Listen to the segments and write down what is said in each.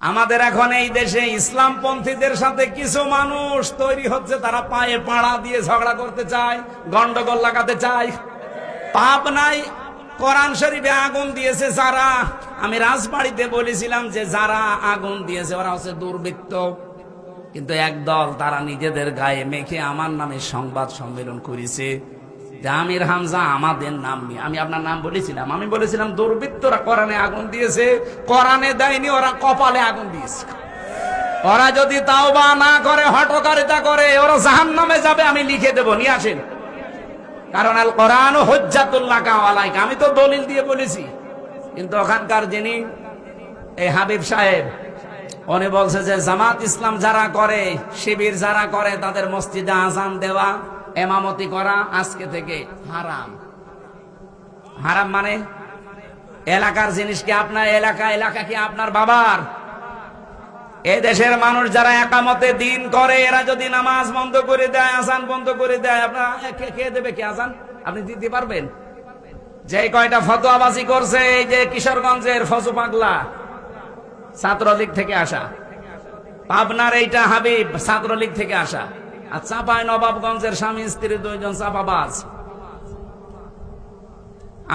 আমাদের এখন এই দেশে ইসলামপন্থীদের সাথে কিছু মানুষ তৈরি হচ্ছে, তারা পায়ে পাড়া দিয়ে ঝগড়া করতে চায়, গন্ডগোল লাগাতে চায়। পাপ নাই, কোরআন শরীফে আগুন দিয়েছে যারা, আমি রাজবাড়িতে বলেছিলাম যে যারা আগুন দিয়েছে ওরা হচ্ছে দুর্বৃত্ত, কিন্তু একদল তারা নিজেদের গায়ে মেখে আমার নামে সংবাদ সম্মেলন করেছে যে আমির হামজা আমাদের নাম নিয়ে। আমি আপনার নাম বলেছিলাম, আমি বলেছিলাম দুর্বৃত্তরা কোরআনে আগুন দিয়েছে, কোরআনে দেয়নি, ওরা কপালে আগুন দিয়েছে। ওরা যদি তাওবা না করে, হঠকারিতা করে, ওরা জাহান্নামে যাবে, আমি লিখে দেব, নিয়ে আসেন। কারণ আল কোরআন হুজ্জাতুল্লাহ আলাইকা, আমি তো দলিল দিয়ে বলেছি। কিন্তু ওখানকার যিনি এই হাবিব সাহেব, উনি বলছে যে জামাত ইসলাম যারা করে, শিবির যারা করে, তাদের মসজিদে আজান দেওয়া, এমামতি করা আজকে থেকে হারাম। হারাম মানে এলাকার জিনিস কি আপনার এলাকা, এলাকা কি আপনার বাবার? এই দেশের মানুষ যারা একামতে দিন করে, এরা যদি নামাজ বন্ধ করে দেয়, আজান বন্ধ করে দেয়, আপনার কে দেবে? কি আজান আপনি দিতে পারবেন? যে কয়টা ফতোয়াবাজি করছে, এই যে কিশোরগঞ্জের ফজু পাগলা, ছাত্রলীগ থেকে আসা, পাবনার এইটা হাবিব ছাত্রলীগ থেকে আসা, আর চাপায় নবাবগঞ্জের স্বামী স্ত্রী দুইজন চাপাবাজ।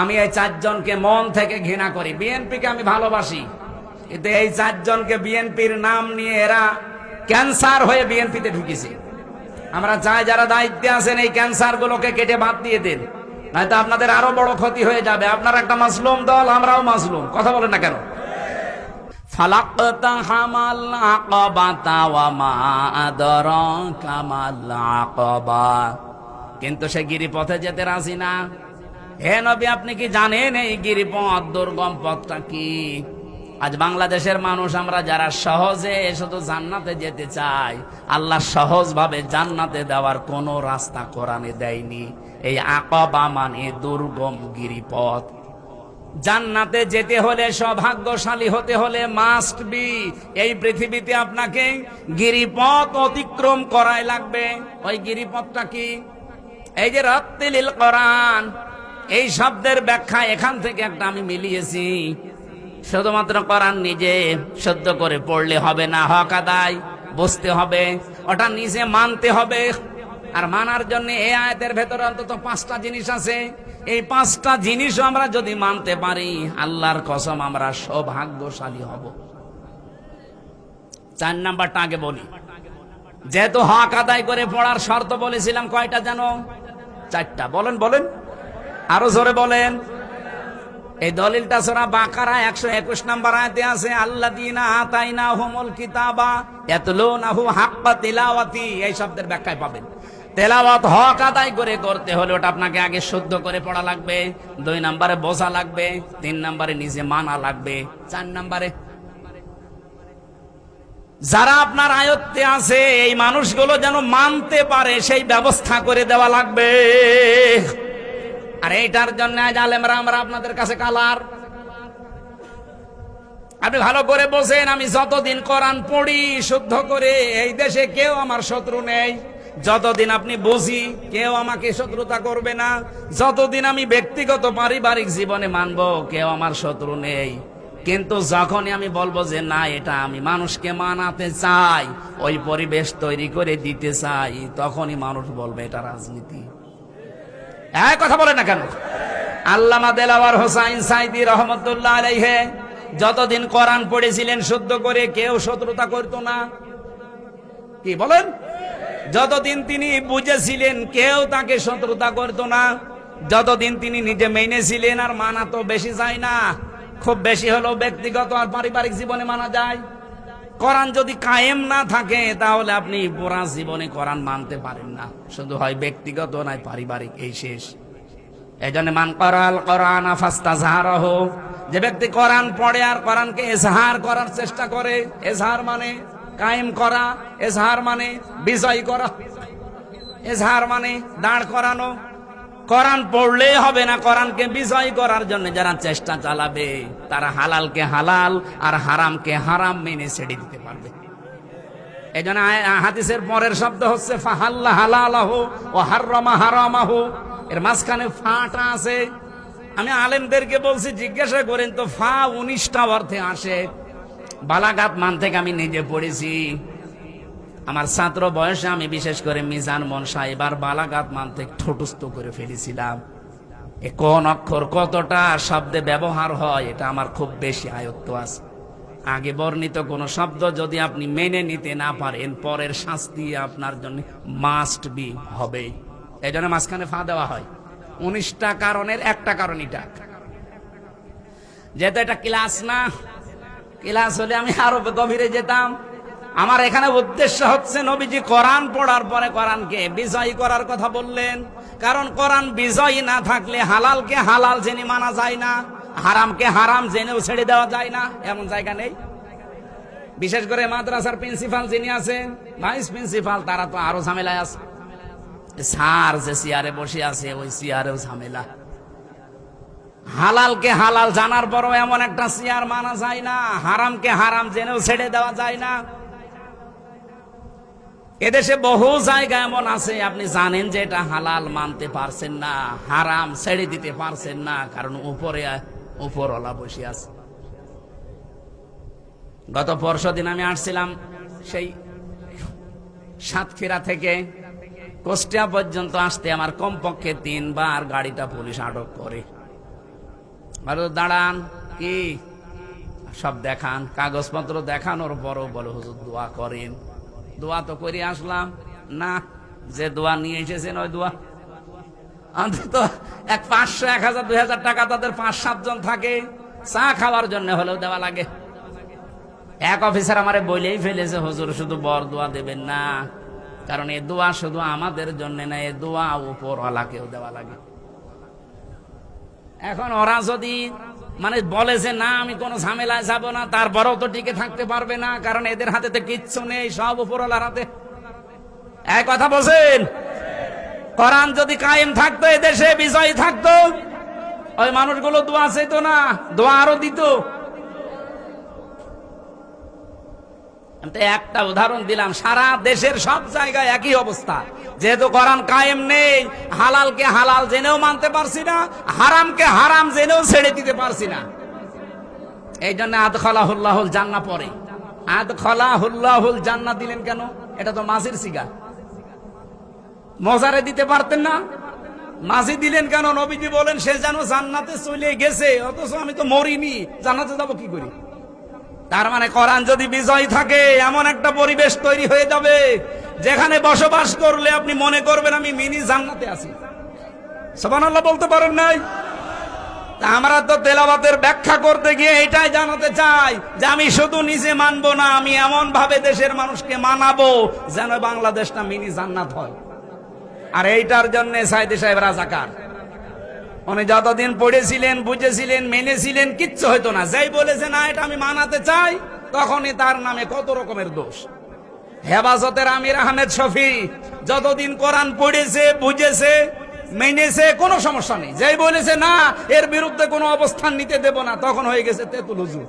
আমি এই চারজনকে মন থেকে ঘৃণা করি। বিএনপিকে আমি ভালোবাসি, কিন্তু এই চারজনকে বিএনপির নাম নিয়ে এরা ক্যান্সার হয়ে বিএনপিতে ঢুকেছে। আমরা চাই যারা দায়িত্বে আছেন এই ক্যান্সার গুলোকে কেটে বাদ দিয়ে দেন, নয়তো আপনাদের আরো বড় ক্ষতি হয়ে যাবে। আপনার একটা মাসলুম দল, আমরাও মাসলুম, কথা বলেন না কেন? ফালাকতাহামাল আকাবাতা ওয়া মা আদরাকা মাল আকাবা, কিন্তু সে গিরিপথে যেতে রাজি না। হে নবী, আপনি কি জানেন এই গিরিপথ, দুর্গম পথটা কি? আজ বাংলাদেশের মানুষ আমরা যারা সহজে শুধু জান্নাতে যেতে চাই, আল্লাহ সহজ ভাবে জান্নাতে দেওয়ার কোন রাস্তা কোরআনে দেয়নি। এই আকাবা মানে দুর্গম গিরিপথ। জান্নাতে যেতে হলে, সৌভাগ্যশালী হতে হলে মাস্ট বি এই পৃথিবীতে আপনাকে গিরিপথ অতিক্রম করাই লাগবে। ওই গিরিপথটা কি? এই যে রাত্তিলিল কোরআন, এই শব্দের ব্যাখ্যা এখান থেকে একটা আমি মিলিয়েছি। শুধুমাত্র কোরআন নিজে শুদ্ধ করে পড়লে হবে না, হক আদায় বুঝতে হবে, ওটা নিজে মানতে হবে। আর মানার জন্য এই আয়াতের ভেতরে অন্তত 5টা জিনিস আছে। এই 5টা জিনিসও আমরা যদি মানতে পারি, আল্লাহর কসম আমরা সৌভাগ্যশালী হব। 4 নাম্বারটা আগে বলি। যেহেতু হক আদায় করে পড়ার শর্ত বলেছিলাম, কয়টা জানো? 4টা। বলেন বলেন, আরো জোরে বলেন। এই দলিলটা সূরা বাকারা 121 নম্বর আয়াতে আছে, আল্লাযীনা আতাইনাহুমুল কিতাবা ইয়াতলুনাহু হাক্কা তিলাওয়াতি। এই শব্দের ব্যাখ্যায় পাবেন তেলাওয়াত হক আদায় করে করতে হলে ওটা আপনাকে আগে শুদ্ধ করে পড়া লাগবে, 2 নম্বরে বোঝা লাগবে, 3 নম্বরে নিজে মানা লাগবে, 4 নম্বরে যারা আপনার আয়ত্তে আছে এই মানুষগুলো যেন মানতে পারে সেই ব্যবস্থা করে দেওয়া লাগবে। আর এইটার জন্য আজ আলেমরা আমরা আপনাদের কাছে কালার। আপনি ভালো করে বসেন, আমি যতদিন কোরআন পড়ি শুদ্ধ করে, এই দেশে কেউ আমার শত্রু নেই। যতদিন আপনি বুঝি, কেউ আমাকে শত্রুতা করবে না। যতদিন আমি ব্যক্তিগত পারিবারিক জীবনে মানবো, কেউ আমার শত্রু নেই। কিন্তু যখনই আমি বলবো যে না, এটা আমি মানুষকে মানাতে চাই, ওই পরিবেশ তৈরি করে দিতে চাই, তখনই মানুষ বলবে এটা রাজনীতি। এক কথা বলে না কেন? আল্লামা দেলাওয়ার হোসাইন সাইদি রহমতুল্লাহ আলাইহি যতদিন কোরআন পড়েছিলেন শুদ্ধ করে, কেউ শত্রুতা করতো না। কি বলেন? যতদিন তিনি বুঝেছিলেন, কেউ তাকে শত্রুতা করতো না। যতদিন তিনি নিজে মেনেছিলেন, আর মানা তো বেশি যায় না, খুব বেশি হলেও ব্যক্তিগত আর পারিবারিক জীবনে মানা যায়। কোরআন যদি কায়েম না থাকে, তাহলে আপনি পুরা জীবনে কোরআন মানতে পারেন না, শুধু হয় ব্যক্তিগত নয় পারিবারিক, এই শেষ। এই জন্য মান করাল কোরআন ফাস্তাজহারহু, যে ব্যক্তি কোরআন পড়ে আর কোরআনকে এজহার করার চেষ্টা করে, এজহার মানে কায়েম করা, এজহার মানে বিজয় করা, এজহার মানে দাঁড় করানো। কোরআন পড়লেই হবে না, কোরআনকে বিজয় করার জন্য যারা চেষ্টা চালাবে, তারা হালালকে হালাল আর হারামকে হারাম মেনে ছেড়ে দিতে পারবে। এই জন্য হাদিসের পরের শব্দ হচ্ছে ফাহাল্লা হালালাহু ওয়া হাররামা হারামাহু, এর মাঝখানে ফাটা আছে। আমি আলেমদেরকে বলছি জিজ্ঞাসা করেন তো, ফা 19টা অর্থে আসে। বালাগাত মান থেকে আমি নিজে পড়েছি। আমার ছাত্র বয়সে আমি বিশেষ করে মিজান মন সাহেব আর বালাগাত মান থেকে ঠোঁটস্থ করে ফেলেছিলাম। কোন অক্ষর কতটা শব্দে ব্যবহার হয় এটা আমার খুব বেশি আয়ত্ত আছে। আগে বর্ণিত কোন শব্দ যদি আপনি মেনে নিতে না পারেন, পরের শাস্তি আপনার জন্য মাস্ট বি হবে। এই জন্য মাঝখানে ফা দেওয়া হয়। 19টা কারণের একটা কারণ এটা। যেহেতু এটা ক্লাস না, ক্লাস হলে আমি আরো গভীরে যেতাম। আমার এখানে উদ্দেশ্য হচ্ছে নবীজি কোরআন পড়ার পরে কোরআনকে বিজয়ী করার কথা বললেন। কারণ কোরআন বিজয়ী না থাকলে হালালকে হালাল জেনে মানা যায় না, হারামকে হারাম জেনেও ছেড়ে দেওয়া যায় না, এমন জায়গা নেই। বিশেষ করে মাদ্রাসার প্রিন্সিপাল যিনি আছেন, ভাইস প্রিন্সিপাল, তারা তো আরো ঝামেলায় আছে। স্যার যে চেয়ারে বসে আছে ওই চেয়ারেও ঝামেলা। হালালকে হালাল জানার পরও এমন একটা চেয়ার মানা যায় না, হারামকে হারাম জেনেও ছেড়ে দেওয়া যায় না। এদেশে বহু জায়গা এমন আছে আপনি জানেন যে এটা হালাল মানতে পারছেন না, হারাম ছেড়ে দিতে পারছেন না, কারণ উপরওয়ালা বসে আছে। গত পরশুদিন আমি আসছিলাম সেই সাতক্ষীরা থেকে কুষ্টিয়া পর্যন্ত আসতে আমার কমপক্ষে 3 বার গাড়িটা পুলিশ আটক করে। দাঁড়ান, কি সব দেখান, কাগজপত্র দেখানোর পরও বলে হুজুর দোয়া করেন। দোয়া তো করে আসলাম না, যে দোয়া নিয়ে এসেছেন ওই দোয়া অন্তত 500, 1000, 2000 টাকা তাদের 5-7 জন থাকে, চা খাওয়ার জন্য হলেও দেওয়া লাগে। এক অফিসার আমারে বলেই ফেলেছে, হুজুর শুধু বর দোয়া দেবেন না, কারণ এ দোয়া শুধু আমাদের জন্য না, এ দোয়া উপরওয়ালাকেও দেওয়া লাগে। এখন ওরা যদি মানে বলে যে না আমি কোনো ঝামেলায় যাব না, তারপরেও তো টিকে থাকতে পারবে না, কারণ এদের হাতে তো কিচ্ছু নেই, সব উপরওয়ালার হাতে। এক কথা বলছেন, কোরআন যদি কায়েম থাকতো, এদেশে বিজয় থাকতো, ওই মানুষগুলো দোয়া চাইতো না, দোয়া আরো দিত। একটা উদাহরণ দিলাম, সারা দেশের সব জায়গায় একই অবস্থা। যেহেতু কোরআন কায়েম নেই, হালালকে হালাল জেনেও মানতে পারছি না, হারামকে হারাম জেনেও ছেড়ে দিতে পারছি না। এই জন্য আদখালাহুল্লাহুল জান্নাহ পড়ে। আদখালাহুল্লাহুল জান্নাহ দিলেন কেন? এটা তো মাঝির সিগা, মজারে দিতে পারতেন না, মাঝি দিলেন কেন? নবীজি বলেন সে যেন জান্নাতে চলে গেছে, অথচ আমি তো মরিনি, জান্নাতে যাব কি করি? তার মানে কোরআন যদি বিজয় থাকে, এমন একটা পরিবেশ তৈরি হয়ে যাবে যেখানে বসবাস করলে আপনি মনে করবেন আমি মিনি জান্নাতে আছি। সুবহানাল্লাহ বলতে পারেন নাই? আমরা তো তেলাওয়াতের ব্যাখ্যা করতে গিয়ে এটাই জানাতে চাই যে আমি শুধু নিজে মানবো না, আমি এমন ভাবে দেশের মানুষকে মানাবো যেন বাংলাদেশটা মিনি জান্নাত হয়। আর এইটার জন্য সাইদি সাহেব রাজাকার। উনি যতদিন পড়েছিলেন, বুঝেছিলেন, মেনেছিলেন, কিচ্ছু হইতো না। যেই বলেছে না এটা আমি মানাতে চাই, তখনই তার নামে কত রকমের দোষ। হেফাজতের আমির আহমেদ শফি যতদিন কোরআন পড়েছে, বুঝেছে, মেনেছে, কোনো সমস্যা নেই। যেই বলেছে না এর বিরুদ্ধে কোনো অবস্থান নিতে দেব না, তখন হয়ে গেছে তেতুল হুজুর।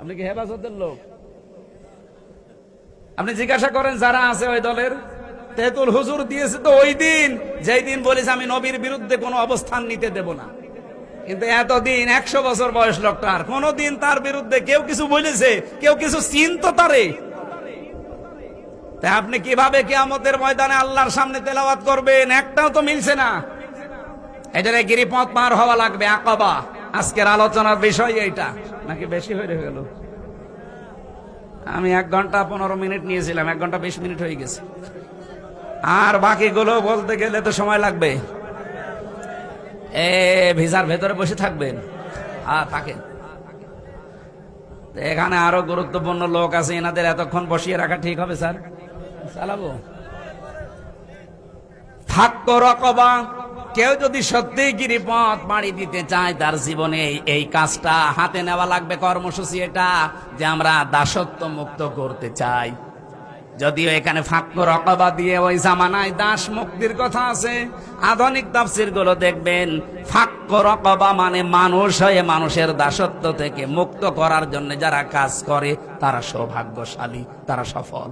আপনি কি হেফাজতের লোক? আপনি জিজ্ঞাসা করেন যারা আছে ওই দলের, তেতুল হুজুর দিয়েছে তো ওই দিন যেই দিন বলেছে আমি নবীর বিরুদ্ধে কোনো অবস্থান নিতে দেব না। কিন্তু এতদিন 100 বছর বয়স লোকটার, কোনদিন তার বিরুদ্ধে কেউ কিছু বলেছে? কেউ কিছু চিন্তা তারে? তাই আপনি কিভাবে কিয়ামতের ময়দানে আল্লাহর সামনে তেলাওয়াত করবেন? একটাও তো মিলছে না। এজন্য গিরিপথ পার হওয়া লাগবে, আকাবা। আজকের আলোচনার বিষয় এইটা, নাকি বেশি হয়ে গেল? আমি 1 ঘন্টা 15 মিনিট নিয়েছিলাম, 1 ঘন্টা 20 মিনিট হয়ে গেছে। আর বাকিগুলো বলতে গেলে তো সময় লাগবে। ভিসার ভেতরে বসে থাকবেন, থাকেন। এখানে আরো গুরুত্বপূর্ণ লোক আছে, এনাদের এতক্ষণ বসিয়ে রাখা ঠিক হবে? স্যার চালাবো। ফাক্ক রকবা, কেউ যদি সত্যি গিরিপথ পাড়ি দিতে চায়, তার জীবনে এই কাজটা হাতে নেওয়া লাগবে। কর্মসূচি এটা যে আমরা দাসত্ব মুক্ত করতে চাই। যদিও এখানে ফাক্ক রকবা দিয়ে ওই জামানায় দাস মুক্তির কথা আছে। আধুনিক তাফসীর গুলো দেখবেন ফাক্ক রকবা মানে মানুষ হয়ে মানুষের দাসত্ব থেকে মুক্ত করার জন্য যারা কাজ করে তারা সৌভাগ্যশালী, তারা সফল।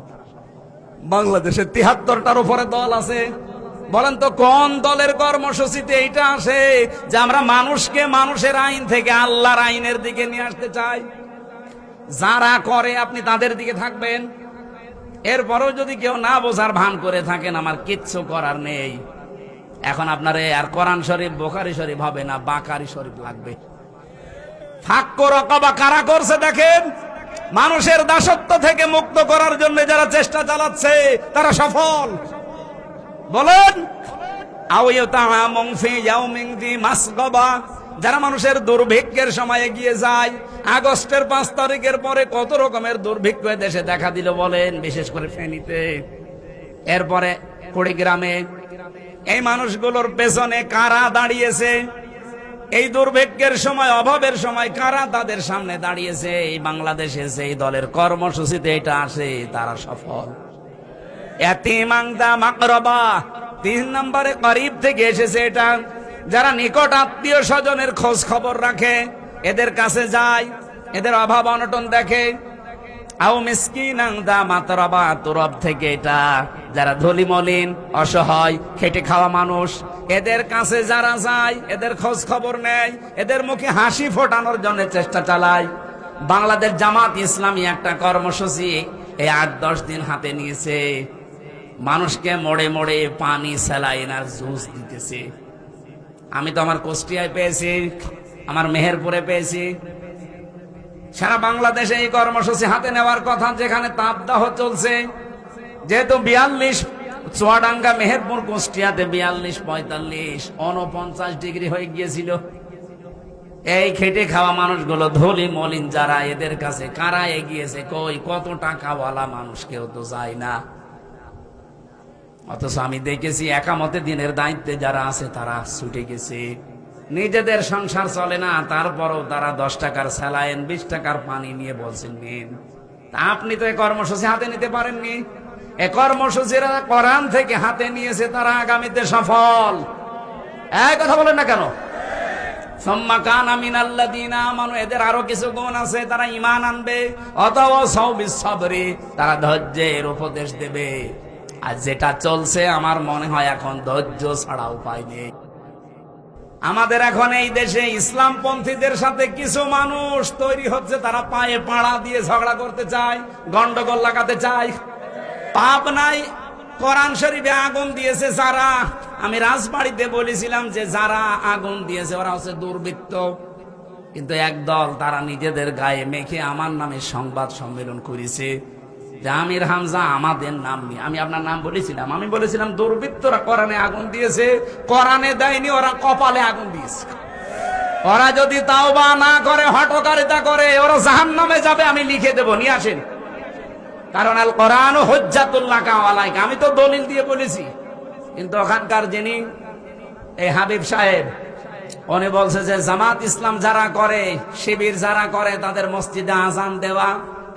বাংলাদেশে 73টার উপরে দল আছে, বলেন তো কোন দলের কর্মসূচিতে এইটা আসে যে আমরা মানুষকে মানুষের আইন থেকে আল্লাহর আইনের দিকে নিয়ে আসতে চাই? যারা করে আপনি তাদের দিকে থাকবেন, এরপরেও যদি কেউ না বোঝার ভান করে থাকেন আমার কিচ্ছু করার নেই। এখন আপনারে আর কোরআন শরীফ বুখারী শরীফ হবে না, বাকারি শরীফ লাগবে। ফাক্কু রাকাবা কারা করছে দেখেন, মানুষের দাসত্ব থেকে মুক্ত করার জন্য যারা চেষ্টা চালাচ্ছে তারা সফল। বলেন আও ইউতাআমুন ফি ইয়াউমিন যী মাসগাবা, যারা মানুষের দুর্ভিক্ষের সময় এগিয়ে যায়। আগস্টের 5 তারিখের পরে কত রকমের দুর্ভিক্ষ দেশে দেখা দিল বলেন, বিশেষ করে ফেনীতে, এরপরে কুড়িগ্রামে। এই মানুষগুলোর পেছনে কারা দাঁড়িয়েছে? এই দুর্ভিক্ষের সময়, অভাবের সময় কারা তাদের সামনে দাঁড়িয়েছে? এই বাংলাদেশে সেই দলের কর্মসূচিতে এটা আসে, তারা সফল। ইয়াতীমান দা মাকরাবা 3 নম্বরে গরীব থেকে এসেছে এটা। যারা নিকট আত্মীয় স্বজনের খোঁজ খবর রাখে, এদের কাছে যায়, এদের অভাব অনটন দেখে। আও মিসকিনান দা মাতরাবা তুরব থেকে এটা। যারা ধনী মলিন অসহায় খেটে খাওয়া মানুষ, এদের কাছে যারা যায়, এদের খোঁজ খবর নেয়, এদের মুখে হাসি ফোটানোর জন্য চেষ্টা চালায়। বাংলাদেশ জামাত ইসলামী একটা কর্মসূচি এই 8-10 দিন হাতে নিয়েছে। মানুষকে মোড়ে মোড়ে পানি, স্যালাইন আর জুস দিতেছে। আমি তো আমার কুষ্টিয়ায় পেয়েছি, আমার মেহেরপুরে পেয়েছি। সারা বাংলাদেশে এই কর্মসূচি হাতে নেওয়ার কথা, যেখানে তাপদাহ চলছে। যেহেতু 42 চুয়াডাঙ্গা, মেহেরপুর, কুষ্টিয়াতে 42, 45, 49 ডিগ্রি হয়ে গিয়েছিল। এই খেটে খাওয়া মানুষগুলো, ধনী মলিন যারা, এদের কাছে কারা এগিয়েছে? কই, কত টাকাওয়ালা মানুষ কেউ তো যায় না। অথচ আমি দেখেছি একামতে দিনের দায়িত্বে যারা আছে তারা ছুটে গেছে। নিজেদের সংসার চলে না, তারপরও তারা 10 টাকার স্যালাইন, 20 টাকার পানি নিয়ে বলছেন নিন। আপনি তো এই কর্মসূচি হাতে নিতে পারেননি। এই কর্মসূচিরা কোরআন থেকে হাতে নিয়েছে, তারা আগামীতে সফল। এই কথা বলেন না কেন? সুম্মা কানা মিনাল্লাযীনা আমানু, এদের আরো কিছু গুণ আছে, তারা ঈমান আনবে। ওয়াতাওয়াসাউ বিস-সাবরি, তারা ধৈর্যের উপদেশ দেবে। আর যেটা চলছে আমার মনে হয় এখন ধৈর্য ছাড়া উপায় নেই। আমাদের এখন এই দেশে ইসলামপন্থীদের সাথে কিছু মানুষ তৈরি হচ্ছে, তারা পায়ে পাড়া দিয়ে ঝগড়া করতে চায়, গন্ডগোল লাগাতে চায়। পাপ নাই, কোরআন শরীফে আগুন দিয়েছে যারা। আমি রাজবাড়িতে বলেছিলাম যে যারা আগুন দিয়েছে ওরা হচ্ছে দুর্বৃত্ত, কিন্তু একদল তারা নিজেদের গায়ে মেখে আমার নামে সংবাদ সম্মেলন করেছে যে আমির হামজা আমাদের নাম নিয়ে। আমি আপনার নাম বলেছিলাম, আমি বলেছিলাম দুর্বৃত্তরা কোরআনে আগুন দিয়েছে। কোরআনে দেয়নি, ওরা কপালে আগুন দিয়েছে। ওরা যদি তাওবা না করে, হঠকারিতা করে, ওরা জাহান্নামে যাবে, আমি লিখে দেব, নিয়ে আসেন। কারণ আল কোরআন হুজ্জাতুল লাকা ওয়া আলাইকা, আমি তো দলিল দিয়ে বলেছি। কিন্তু ওখানকার যিনি এই হাবিব সাহেব, উনি বলছে যে জামাত ইসলাম যারা করে, শিবির যারা করে, তাদের মসজিদে আজান দেওয়া,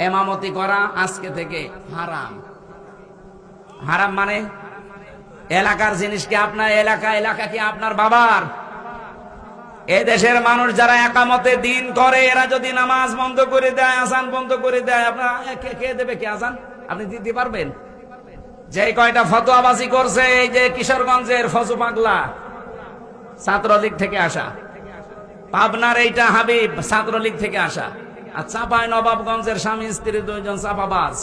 এমামতি করা আজকে থেকে হারাম। হারাম মানে এলাকার জিনিস কি আপনার এলাকা? এলাকা কি আপনার বাবার? এই দেশের মানুষ যারা একামতে দিন করে, এরা যদি নামাজ বন্ধ করে দেয়, আজান বন্ধ করে দেয়, আপনার কে দেবে? কে আজান আপনি দিতে পারবেন? যে কয়টা ফতোয়াবাজি করছে, এই যে কিশোরগঞ্জের ফজু পাগলা, ছাত্রলীগ থেকে আসা। পাবনার এইটা হাবিব, ছাত্রলীগ থেকে আসা। আর চাঁপাই নবাবগঞ্জের স্বামী স্ত্রী 2 জন চাপাবাজ।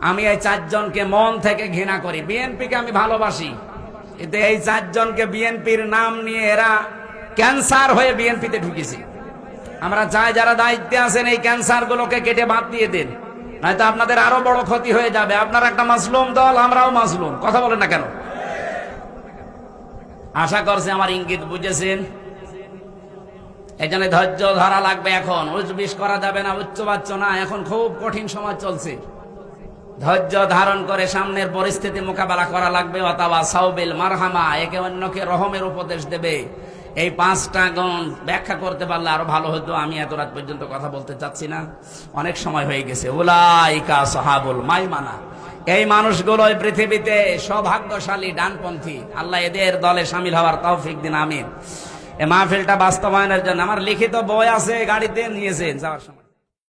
আমি এই 4 জনকে মন থেকে ঘৃণা করি। বিএনপিকে আমি ভালোবাসি, কিন্তু এই 4 জনকে বিএনপির নাম নিয়ে এরা ক্যান্সার হয়ে বিএনপিতে ঢুকেছে। আমরা চাই যারা দায়িত্বে আছেন এই ক্যান্সার গুলোকে কেটে বাদ দিয়ে দেন, নয়তো আপনাদের আরো বড় ক্ষতি হয়ে যাবে। আপনারা একটা মাসলুম দল, আমরাও মাসলুম। কথা বলেন না কেন? আশা করছি আমার ইঙ্গিত বুঝেছেন। এই জন্য ধৈর্য ধরা লাগবে। এখন উচ্চবিষ করা যাবে না, উচ্চবাচ্য না। এখন খুব কঠিন সময় চলছে। ধৈর্য ধারণ করে সামনের পরিস্থিতি মোকাবেলা করা লাগবে। ওয়াতাওয়াসাউ বিল মারহামা, একে অন্যকে রহমের উপদেশ দেবে। এই 5টা গুণ ব্যাখ্যা করতে পারলে আরো ভালো হতো। আমি এত রাত পর্যন্ত কথা বলতে চাচ্ছি না, অনেক সময় হয়ে গেছে। উলাইকা সাহাবুল মাইমানা, এই মানুষগুলোই পৃথিবীতে সৌভাগ্যশালী ডানপন্থী। আল্লাহ এদের দলে শামিল হওয়ার তৌফিক দিন, আমিন। এই মাহফিলটা বাস্তবায়নের জন্য আমার লিখিত বই আছে, গাড়িতে নিয়েছেন যাওয়ার সময়।